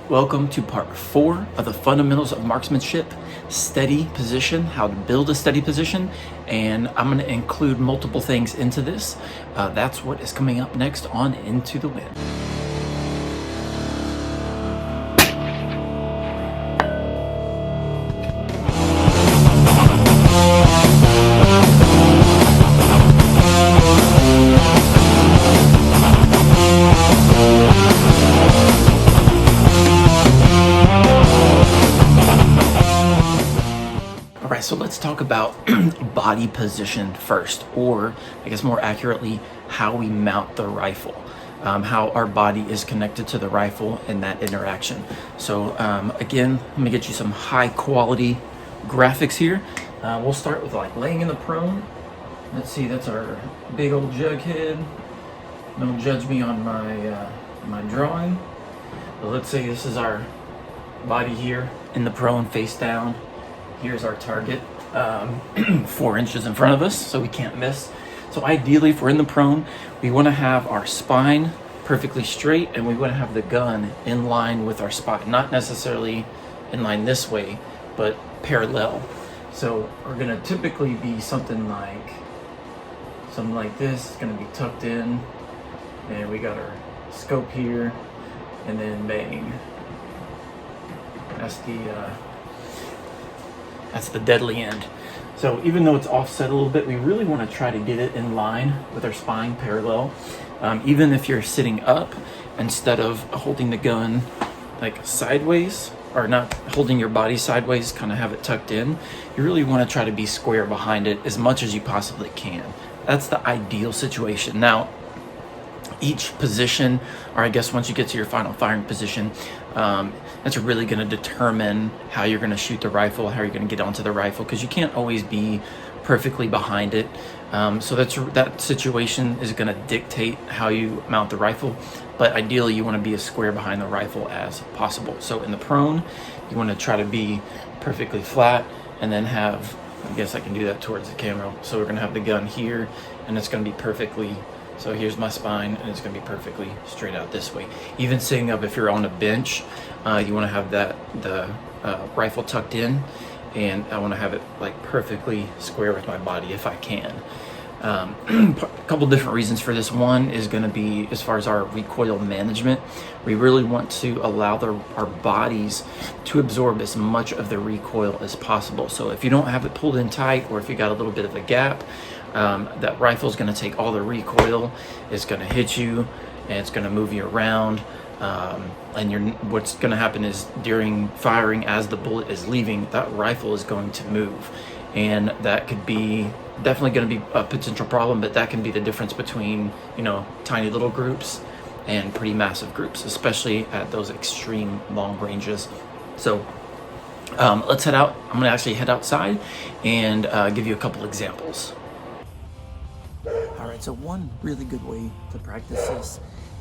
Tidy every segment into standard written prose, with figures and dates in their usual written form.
Welcome to part 4 of the fundamentals of marksmanship, steady position, how to build a steady position, and I'm going to include multiple things into this. That's what is coming up next on Into the Wind. So let's talk about body position first, or I guess more accurately, how we mount the rifle, how our body is connected to the rifle and that interaction. So again, let me get you some high quality graphics here. We'll start with like laying in the prone. Let's see, that's our big old jug head. Don't judge me on my drawing. But let's say this is our body here in the prone, face down. Here's our target, 4 inches in front of us, so we can't miss. So ideally, if we're in the prone, we want to have our spine perfectly straight, and we want to have the gun in line with our spine. Not necessarily in line this way, but parallel. So we're going to typically be something like this. It's going to be tucked in, and we got our scope here, and then bang. That's the deadly end. So even though it's offset a little bit, we really want to try to get it in line with our spine, parallel. Even if you're sitting up, instead of holding the gun like sideways, or not holding your body sideways, kind of have it tucked in, you really want to try to be square behind it as much as you possibly can. That's the ideal situation. Now, each position, or I guess once you get to your final firing position, that's really going to determine how you're going to shoot the rifle, how you're going to get onto the rifle, because you can't always be perfectly behind it. So that situation is going to dictate how you mount the rifle, but ideally you want to be as square behind the rifle as possible. So in the prone, you want to try to be perfectly flat, and then have, I guess I can do that towards the camera. So we're going to have the gun here, and it's going to be perfectly, so here's my spine, and it's going to be perfectly straight out this way. Even sitting up, if you're on a bench, you want to have the rifle tucked in, and I want to have it like perfectly square with my body if I can. A couple different reasons for this. One is going to be as far as our recoil management. We really want to allow our bodies to absorb as much of the recoil as possible. So if you don't have it pulled in tight, or if you got a little bit of a gap, that rifle is going to take all the recoil. It's going to hit you, and it's going to move you around. And what's going to happen is during firing, as the bullet is leaving, that rifle is going to move, and that could be definitely going to be a potential problem. But that can be the difference between, tiny little groups and pretty massive groups, especially at those extreme long ranges. So let's head out. I'm going to actually head outside and give you a couple examples. All right, so one really good way to practice this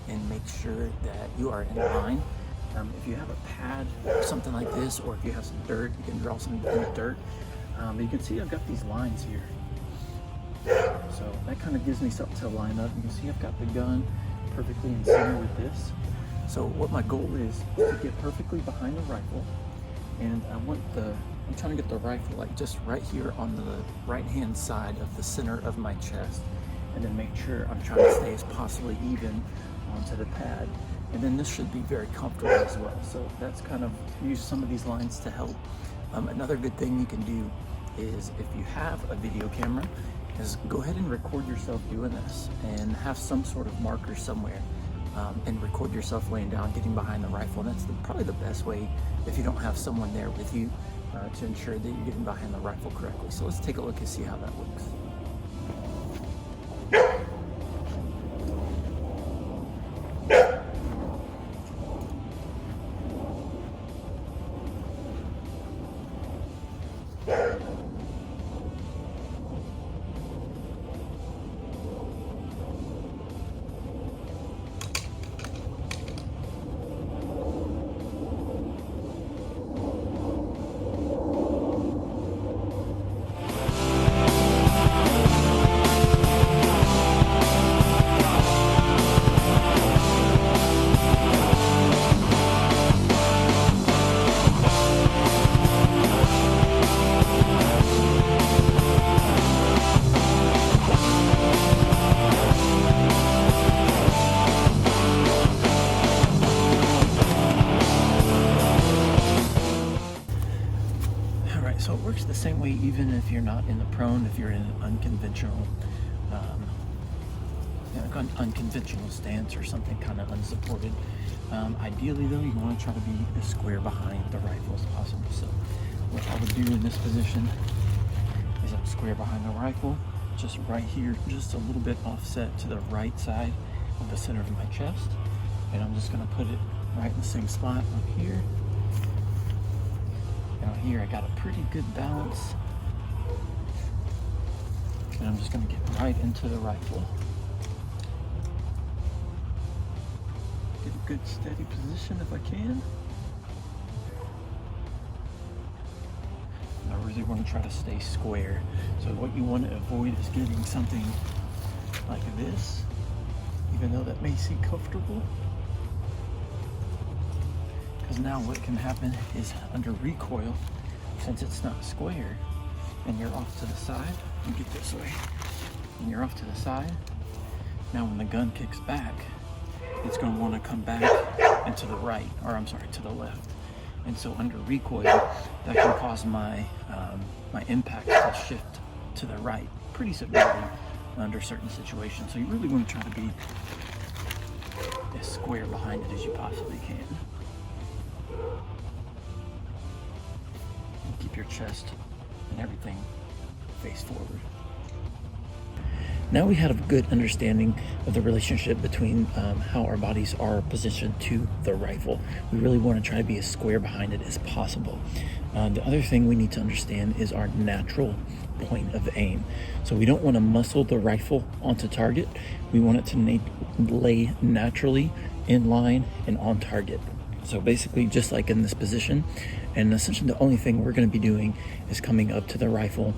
and make sure that you are in line. If you have a pad or something like this, or if you have some dirt, you can draw some in the dirt. But you can see I've got these lines here. So that kind of gives me something to line up. You can see I've got the gun perfectly in center with this. So what my goal is to get perfectly behind the rifle, and I'm trying to get the rifle like just right here on the right-hand side of the center of my chest, and then make sure I'm trying to stay as possibly even onto the pad. And then this should be very comfortable as well. So that's kind of, use some of these lines to help. Another good thing you can do is, if you have a video camera, is go ahead and record yourself doing this, and have some sort of marker somewhere, and record yourself laying down, getting behind the rifle. And that's probably the best way, if you don't have someone there with you, to ensure that you're getting behind the rifle correctly. So let's take a look and see how that looks. So it works the same way even if you're not in the prone, if you're in an unconventional unconventional stance or something kind of unsupported. Ideally though, you want to try to be as square behind the rifle as possible. So what I would do in this position is I'm square behind the rifle, just right here, just a little bit offset to the right side of the center of my chest. And I'm just going to put it right in the same spot up here. Now here I got a pretty good balance. And I'm just going to get right into the rifle. Get a good steady position if I can. And I really want to try to stay square. So what you want to avoid is getting something like this, even though that may seem comfortable. Because now what can happen is under recoil, since it's not square, and you're off to the side, you get this way, and you're off to the side, now when the gun kicks back, it's going to want to come back and to the right, or I'm sorry, to the left. And so under recoil, that can cause my my impact to shift to the right pretty severely under certain situations. So you really want to try to be as square behind it as you possibly can. And keep your chest and everything face forward. Now we have a good understanding of the relationship between how our bodies are positioned to the rifle. We really want to try to be as square behind it as possible. The other thing we need to understand is our natural point of aim. So we don't want to muscle the rifle onto target. We want it to lay naturally in line and on target. So basically just like in this position, and essentially the only thing we're going to be doing is coming up to the rifle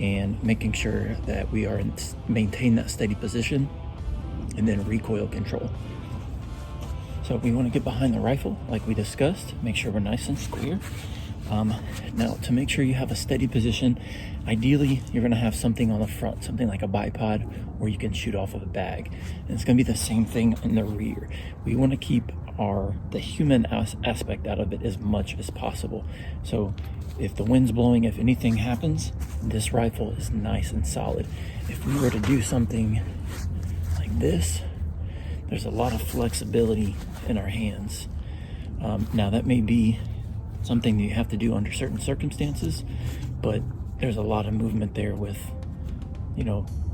and making sure that we are maintain that steady position and then recoil control. So we want to get behind the rifle like we discussed, make sure we're nice and square. Now to make sure you have a steady position, ideally you're going to have something on the front, something like a bipod, or you can shoot off of a bag. And it's going to be the same thing in the rear. We want to keep the human aspect out of it as much as possible. So if the wind's blowing, if anything happens, this rifle is nice and solid. If we were to do something like this, there's a lot of flexibility in our hands. Now that may be something that you have to do under certain circumstances, but there's a lot of movement there with,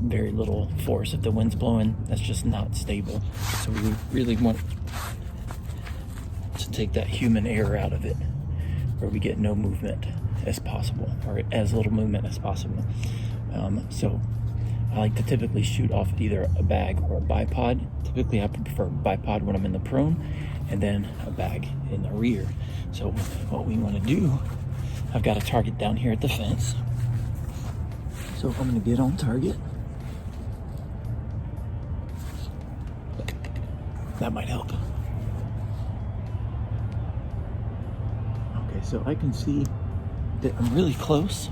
very little force. If the wind's blowing, that's just not stable. So we really want to take that human error out of it, where we get no movement as possible, or as little movement as possible. So I like to typically shoot off either a bag or a bipod. Typically I prefer bipod when I'm in the prone, and then a bag in the rear. So what we want to do, I've got a target down here at the fence. So I'm going to get on target. That might help. Okay, so I can see that I'm really close,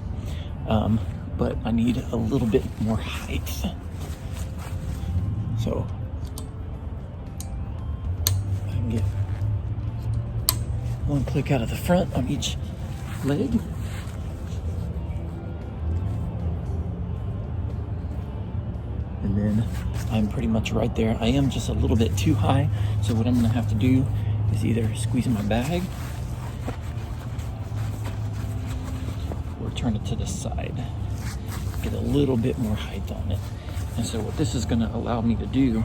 but I need a little bit more height. So I can get one click out of the front on each leg. And then I'm pretty much right there. I am just a little bit too high, so what I'm gonna have to do is either squeeze my bag or turn it to the side, get a little bit more height on it. And so what this is gonna allow me to do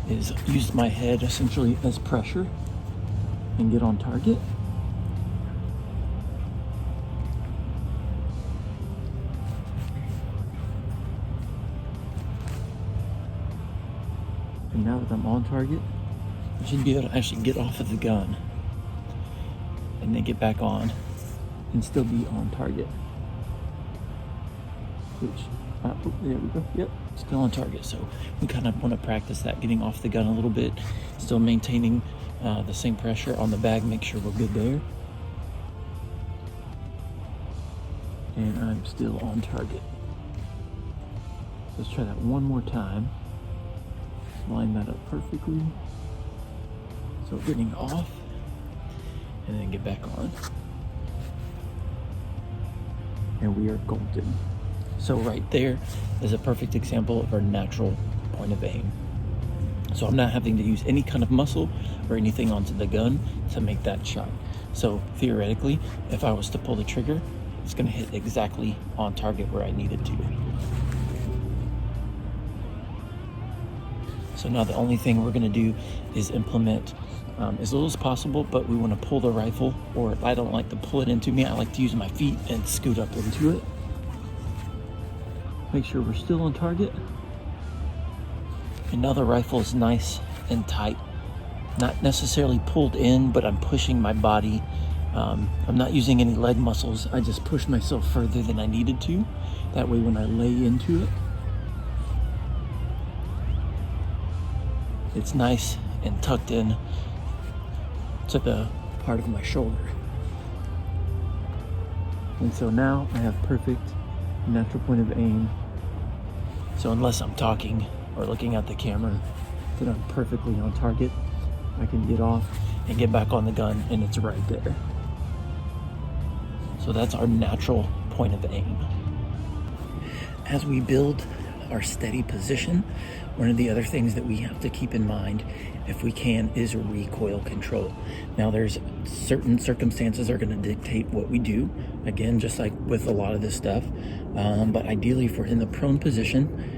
is use my head essentially as pressure and get on target. And now that I'm on target, I should be able to actually get off of the gun and then get back on and still be on target. Which, there we go, yep, still on target. So we kind of want to practice that, getting off the gun a little bit, still maintaining the same pressure on the bag, make sure we're good there. And I'm still on target. Let's try that one more time. Line that up perfectly. So getting off and then get back on. and we are golden. So right there is a perfect example of our natural point of aim. So I'm not having to use any kind of muscle or anything onto the gun to make that shot. So theoretically, if I was to pull the trigger, it's gonna hit exactly on target where I need it to. So now the only thing we're gonna do is implement as little as possible, but we wanna pull the rifle, or I don't like to pull it into me, I like to use my feet and scoot up into it. Make sure we're still on target. And now the rifle is nice and tight. Not necessarily pulled in, but I'm pushing my body. I'm not using any leg muscles. I just push myself further than I needed to. That way when I lay into it, it's nice and tucked in to the part of my shoulder. And so now I have perfect natural point of aim. So unless I'm talking or looking at the camera, then I'm perfectly on target. I can get off and get back on the gun, and it's right there. So that's our natural point of aim. As we build our steady position, one of the other things that we have to keep in mind, if we can, is recoil control. Now there's certain circumstances are going to dictate what we do, again, just like with a lot of this stuff, but ideally if we're in the prone position,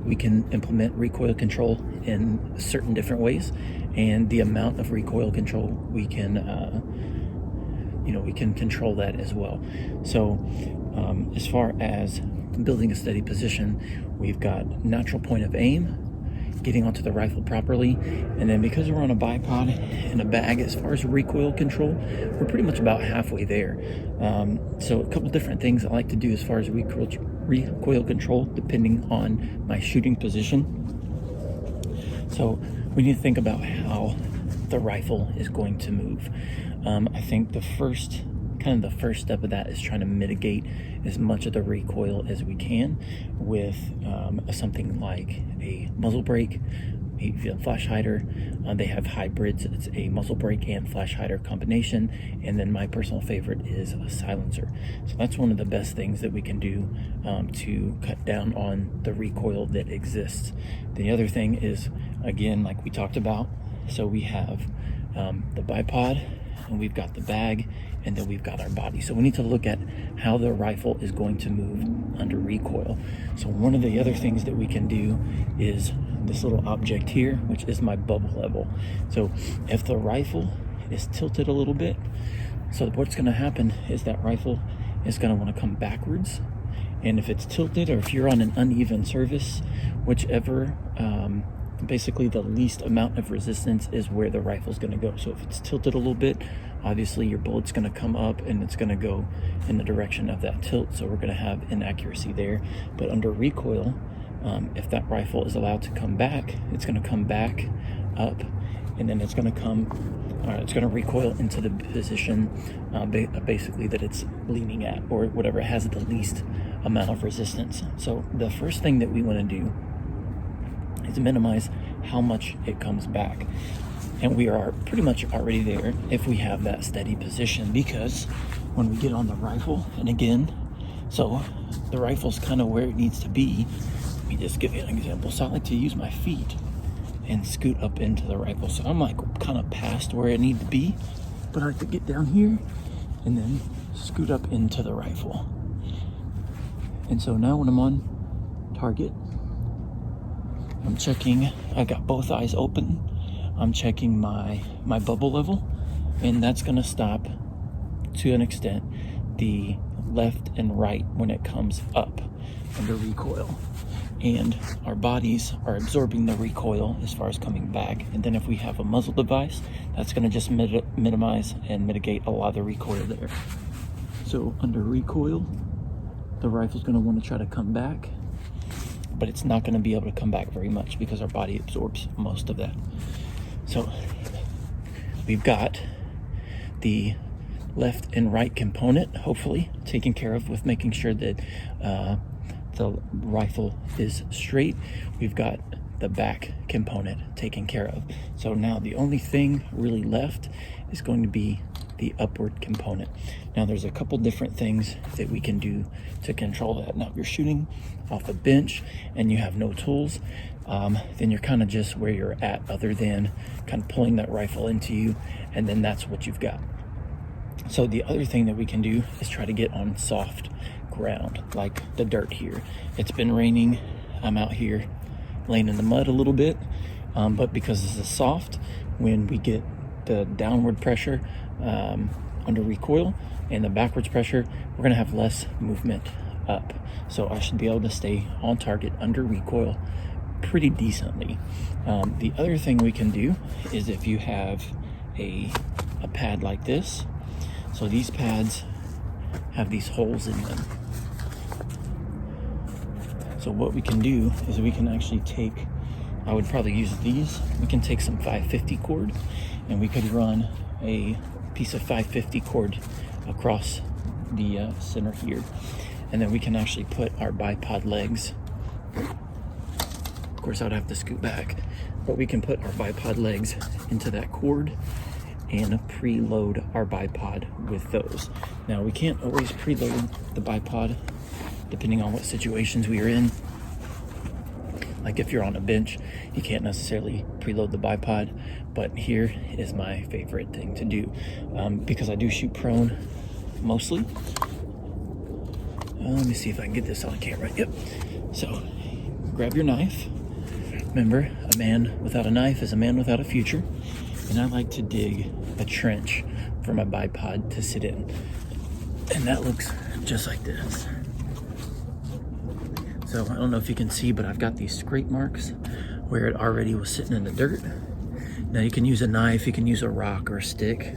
we can implement recoil control in certain different ways, and the amount of recoil control we can we can control that as well. So as far as building a steady position, we've got natural point of aim, getting onto the rifle properly, and then because we're on a bipod and a bag, as far as recoil control, we're pretty much about halfway there. So a couple different things I like to do as far as recoil control, depending on my shooting position. So we need to think about how the rifle is going to move. I think the first step of that is trying to mitigate as much of the recoil as we can with something like a muzzle brake, a flash hider. They have hybrids. It's a muzzle brake and flash hider combination. And then my personal favorite is a silencer. So that's one of the best things that we can do to cut down on the recoil that exists. The other thing is, again, like we talked about, so we have the bipod, and we've got the bag, and then we've got our body. So we need to look at how the rifle is going to move under recoil. So one of the other things that we can do is this little object here, which is my bubble level. So if the rifle is tilted a little bit, so what's gonna happen is that rifle is gonna wanna come backwards. And if it's tilted, or if you're on an uneven surface, whichever, basically the least amount of resistance is where the rifle's going to go. So if it's tilted a little bit, obviously your bullet's going to come up and it's going to go in the direction of that tilt, so we're going to have inaccuracy there. But under recoil, if that rifle is allowed to come back, it's going to come back up, and then it's going to recoil into the position basically that it's leaning at, or whatever has the least amount of resistance. So the first thing that we want to do is minimize how much it comes back. And we are pretty much already there if we have that steady position, because when we get on the rifle, and again, so the rifle's kind of where it needs to be. Let me just give you an example. So I like to use my feet and scoot up into the rifle. So I'm like kind of past where I need to be, but I like to get down here and then scoot up into the rifle. And so now when I'm on target, I'm checking, I got both eyes open. I'm checking my bubble level, and that's gonna stop, to an extent, the left and right when it comes up under recoil. And our bodies are absorbing the recoil as far as coming back. And then if we have a muzzle device, that's gonna just minimize and mitigate a lot of the recoil there. So under recoil, the rifle's gonna wanna try to come back, but it's not going to be able to come back very much because our body absorbs most of that. So we've got the left and right component, hopefully, taken care of with making sure that the rifle is straight. We've got the back component taken care of. So now the only thing really left is going to be the upward component. Now there's a couple different things that we can do to control that. Now if you're shooting off a bench and you have no tools, then you're kind of just where you're at, other than kind of pulling that rifle into you, and then that's what you've got. So the other thing that we can do is try to get on soft ground, like the dirt here. It's been raining. I'm out here laying in the mud a little bit, but because this is soft, when we get the downward pressure under recoil and the backwards pressure, we're gonna have less movement up. So I should be able to stay on target under recoil pretty decently. The other thing we can do is, if you have a pad like this, so these pads have these holes in them. So what we can do is we can actually take, I would probably use these, we can take some 550 cord, and we could run a piece of 550 cord across the center here. And then we can actually put our bipod legs, of course I'd have to scoot back, but we can put our bipod legs into that cord and preload our bipod with those. Now we can't always preload the bipod depending on what situations we are in. Like if you're on a bench, you can't necessarily preload the bipod, but here is my favorite thing to do, because I do shoot prone mostly. Let me see if I can get this on camera. Yep. So grab your knife. Remember, a man without a knife is a man without a future. And I like to dig a trench for my bipod to sit in. And that looks just like this. So I don't know if you can see, but I've got these scrape marks where it already was sitting in the dirt. Now you can use a knife, you can use a rock or a stick.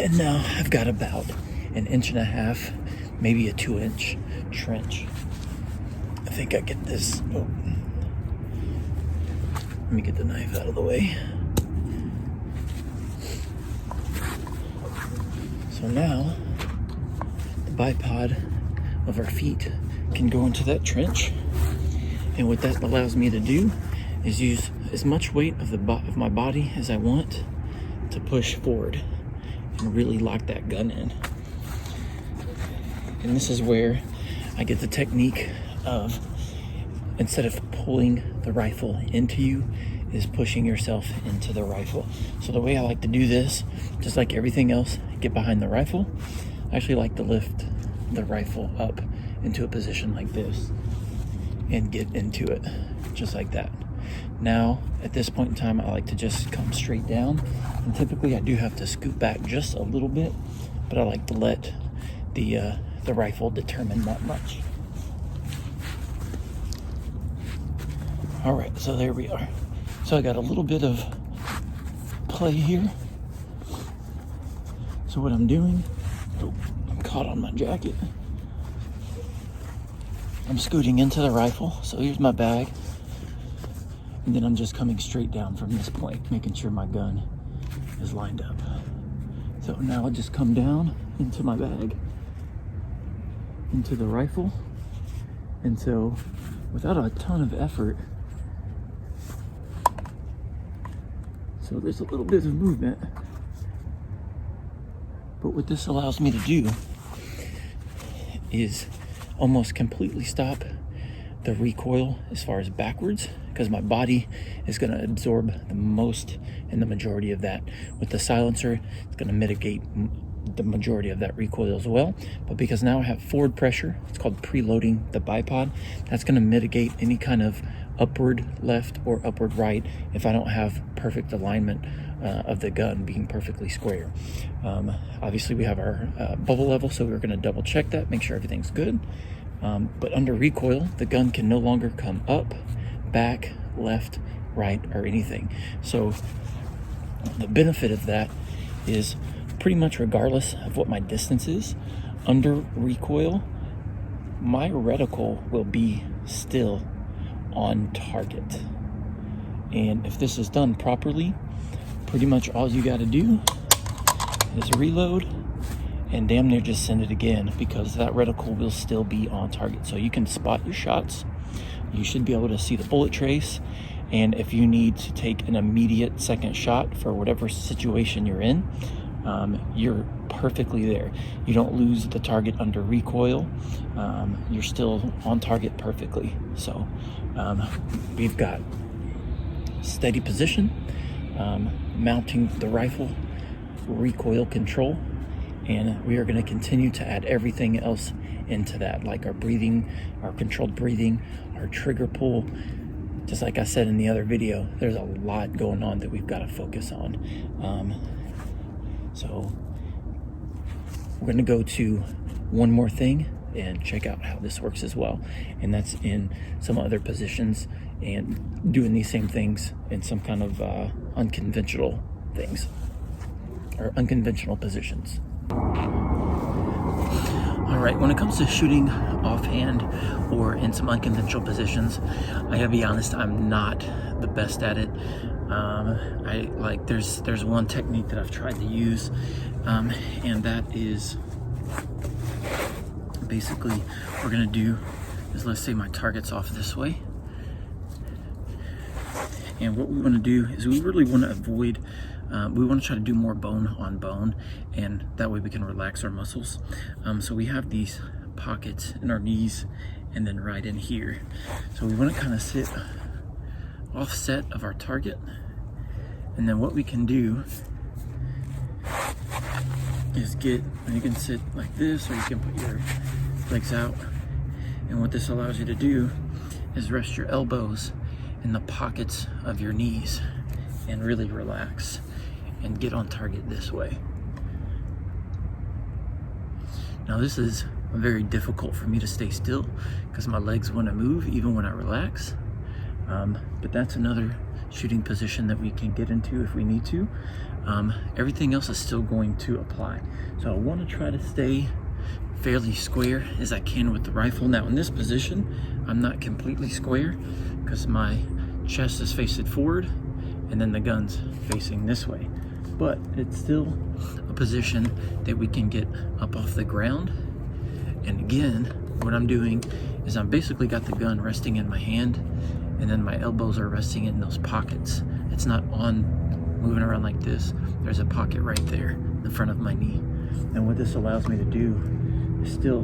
And now I've got about 1.5 inches, maybe a 2-inch trench. I think I get this. Oh. Let me get the knife out of the way. So now the bipod of our feet can go into that trench. And what that allows me to do is use as much weight of my body as I want to push forward and really lock that gun in. And this is where I get the technique of, instead of pulling the rifle into you, is pushing yourself into the rifle. So the way I like to do this, just like everything else, get behind the rifle, I actually like to lift the rifle up into a position like this and get into it just like that. Now, at this point in time, I like to just come straight down, and typically I do have to scoot back just a little bit, but I like to let the rifle determine that much. All right, so there we are. So I got a little bit of play here. So what I'm doing, I'm caught on my jacket. I'm scooting into the rifle, so here's my bag. And then I'm just coming straight down from this point, making sure my gun is lined up. So now I'll just come down into my bag, into the rifle. And so without a ton of effort, so there's a little bit of movement, but what this allows me to do is almost completely stop the recoil as far as backwards, because my body is going to absorb the most and the majority of that. With the silencer, it's going to mitigate the majority of that recoil as well. But because now I have forward pressure, it's called preloading the bipod, that's going to mitigate any kind of upward left or upward right if I don't have perfect alignment of the gun being perfectly square. Obviously we have our bubble level, so we're going to double check that, make sure everything's good. But under recoil, the gun can no longer come up, back, left, right, or anything. So the benefit of that is pretty much regardless of what my distance is, under recoil, my reticle will be still on target. And if this is done properly, pretty much all you got to do is reload and damn near just send it again, because that reticle will still be on target. So you can spot your shots, you should be able to see the bullet trace, and if you need to take an immediate second shot for whatever situation you're in, you're perfectly there. You don't lose the target under recoil. You're still on target perfectly. So we've got steady position, mounting the rifle, recoil control, and we are going to continue to add everything else into that, like our breathing, our controlled breathing, our trigger pull. Just like I said in the other video, there's a lot going on that we've got to focus on. So we're going to go to one more thing and check out how this works as well. And that's in some other positions and doing these same things in some kind of unconventional things or unconventional positions. All right, when it comes to shooting offhand or in some unconventional positions, I gotta be honest, I'm not the best at it. There's one technique that I've tried to use, and that is basically what we're gonna do is, let's say my target's off this way, and what we want to do is we really want to avoid, we want to try to do more bone on bone, and that way we can relax our muscles. So we have these pockets in our knees and then right in here. So we want to kind of sit offset of our target, and then what we can do is you can sit like this, or you can put your legs out, and what this allows you to do is rest your elbows in the pockets of your knees and really relax and get on target this way. Now this is very difficult for me to stay still because my legs want to move even when I relax, but that's another shooting position that we can get into if we need to. Everything else is still going to apply, so I want to try to stay fairly square as I can with the rifle. Now in this position, I'm not completely square because my chest is facing forward and then the gun's facing this way, but it's still a position that we can get up off the ground. And again, what I'm doing is I'm basically got the gun resting in my hand, and then my elbows are resting in those pockets. It's not on moving around like this. There's a pocket right there in the front of my knee, and what this allows me to do is still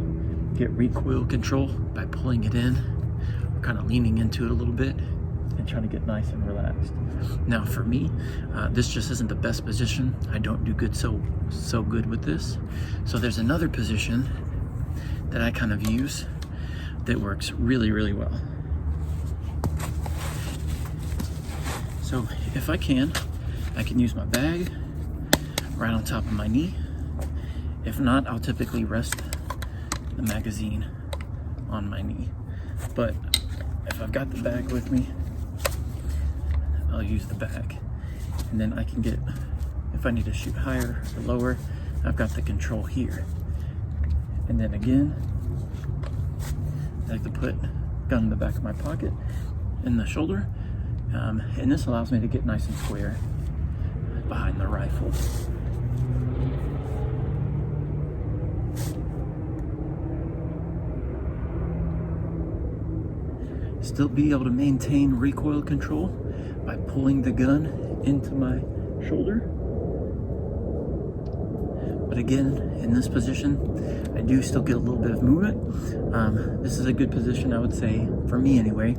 get recoil control by pulling it in, or kind of leaning into it a little bit and trying to get nice and relaxed. Now for me, this just isn't the best position. I don't do so good with this. So there's another position that I kind of use that works really, really well. So if I can use my bag right on top of my knee. If not, I'll typically rest the magazine on my knee. But if I've got the bag with me, I'll use the bag. And then I can get, if I need to shoot higher or lower, I've got the control here. And then again, I like to put gun in the back of my pocket in the shoulder. And this allows me to get nice and square behind the rifle. Still be able to maintain recoil control by pulling the gun into my shoulder. But again, in this position, I do still get a little bit of movement. This is a good position, I would say, for me anyway,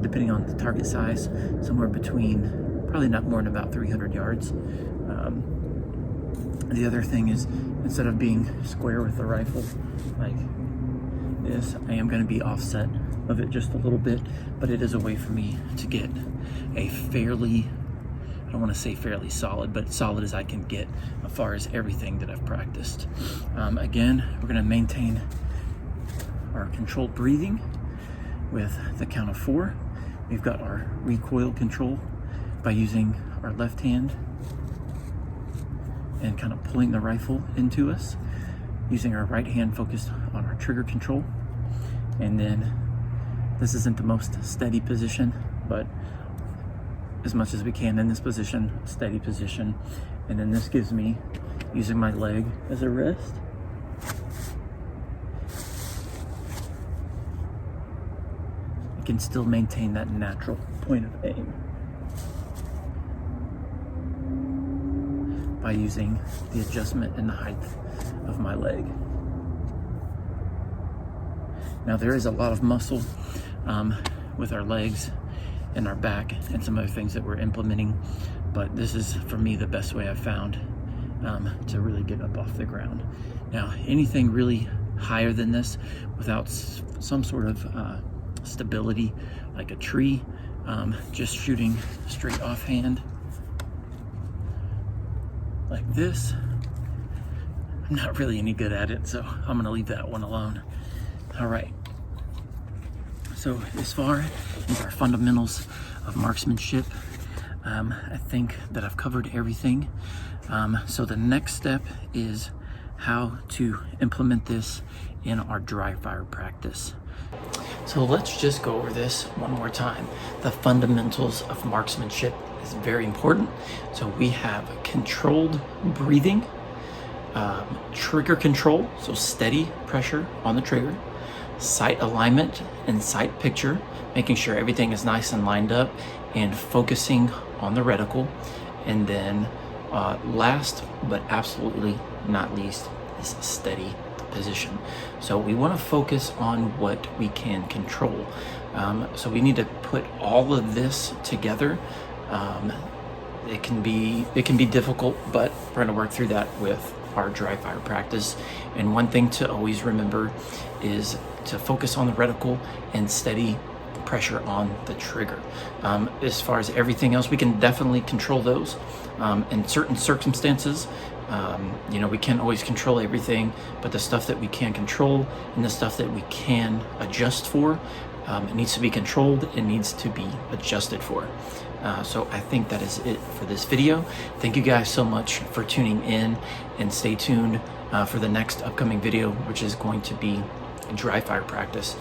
depending on the target size, somewhere between, probably not more than about 300 yards. The other thing is, instead of being square with the rifle like this, I am going to be offset of it just a little bit, but it is a way for me to get a fairly, I don't want to say fairly solid, but solid as I can get as far as everything that I've practiced. Again, we're going to maintain our controlled breathing with the count of 4. We've got our recoil control by using our left hand and kind of pulling the rifle into us, using our right hand focused on our trigger control. And then this isn't the most steady position, but as much as we can in this position, steady position. And then this gives me using my leg as a rest. I can still maintain that natural point of aim by using the adjustment in the height of my leg. Now there is a lot of muscle with our legs and our back and some other things that we're implementing, but this is for me the best way I've found to really get up off the ground. Now anything really higher than this without some sort of stability, like a tree, just shooting straight offhand like this, I'm not really any good at it, so I'm gonna leave that one alone. All right, so as far as our fundamentals of marksmanship, I think that I've covered everything. So the next step is how to implement this in our dry fire practice. So let's just go over this one more time. The fundamentals of marksmanship is very important. So we have controlled breathing, trigger control, so steady pressure on the trigger, sight alignment and sight picture, making sure everything is nice and lined up and focusing on the reticle. And then last but absolutely not least is steady position. So we want to focus on what we can control. So we need to put all of this together. It can be difficult, but we're going to work through that with our dry fire practice. And one thing to always remember is to focus on the reticle and steady pressure on the trigger. As far as everything else, we can definitely control those in certain circumstances. We can't always control everything, but the stuff that we can control and the stuff that we can adjust for, it needs to be controlled, it needs to be adjusted for. So I think that is it for this video. Thank you guys so much for tuning in, and stay tuned for the next upcoming video, which is going to be dry fire practice.